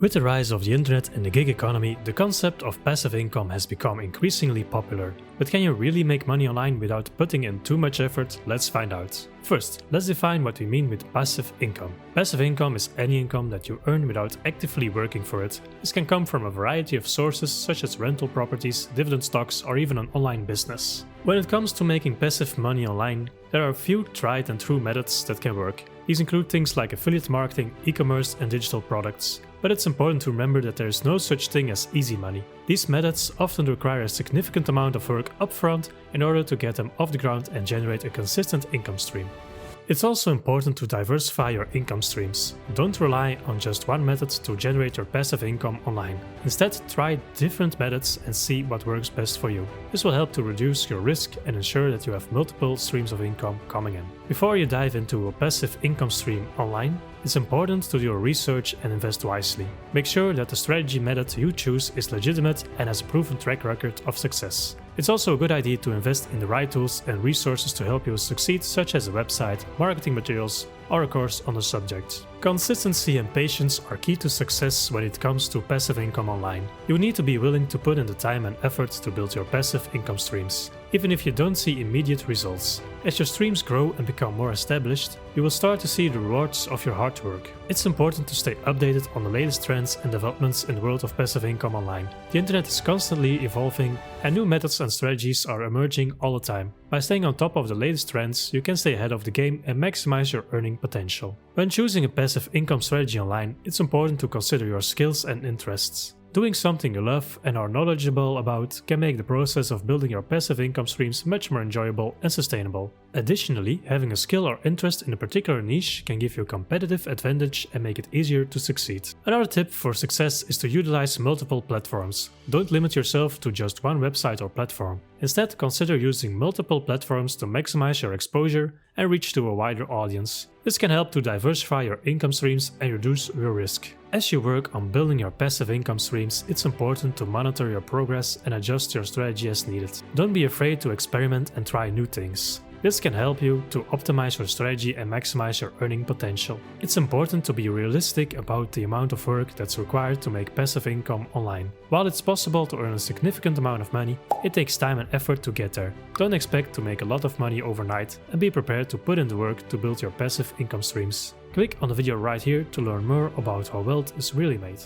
With the rise of the internet and the gig economy, the concept of passive income has become increasingly popular. But can you really make money online without putting in too much effort? Let's find out. First, let's define what we mean with passive income. Passive income is any income that you earn without actively working for it. This can come from a variety of sources such as rental properties, dividend stocks, or even an online business. When it comes to making passive money online, there are a few tried and true methods that can work. These include things like affiliate marketing, e-commerce, and digital products. But it's important to remember that there is no such thing as easy money. These methods often require a significant amount of work upfront in order to get them off the ground and generate a consistent income stream. It's also important to diversify your income streams. Don't rely on just one method to generate your passive income online. Instead, try different methods and see what works best for you. This will help to reduce your risk and ensure that you have multiple streams of income coming in. Before you dive into a passive income stream online, it's important to do your research and invest wisely. Make sure that the strategy method you choose is legitimate and has a proven track record of success. It's also a good idea to invest in the right tools and resources to help you succeed, such as a website, marketing materials, or a course on the subject. Consistency and patience are key to success when it comes to passive income online. You need to be willing to put in the time and effort to build your passive income streams, even if you don't see immediate results. As your streams grow and become more established, you will start to see the rewards of your hard work. It's important to stay updated on the latest trends and developments in the world of passive income online. The internet is constantly evolving and new methods and strategies are emerging all the time. By staying on top of the latest trends, you can stay ahead of the game and maximize your earning potential. When choosing a passive income strategy online, it's important to consider your skills and interests. Doing something you love and are knowledgeable about can make the process of building your passive income streams much more enjoyable and sustainable. Additionally, having a skill or interest in a particular niche can give you a competitive advantage and make it easier to succeed. Another tip for success is to utilize multiple platforms. Don't limit yourself to just one website or platform. Instead, consider using multiple platforms to maximize your exposure and reach to a wider audience. This can help to diversify your income streams and reduce your risk. As you work on building your passive income streams, it's important to monitor your progress and adjust your strategy as needed. Don't be afraid to experiment and try new things. This can help you to optimize your strategy and maximize your earning potential. It's important to be realistic about the amount of work that's required to make passive income online. While it's possible to earn a significant amount of money, it takes time and effort to get there. Don't expect to make a lot of money overnight and be prepared to put in the work to build your passive income streams. Click on the video right here to learn more about how wealth is really made.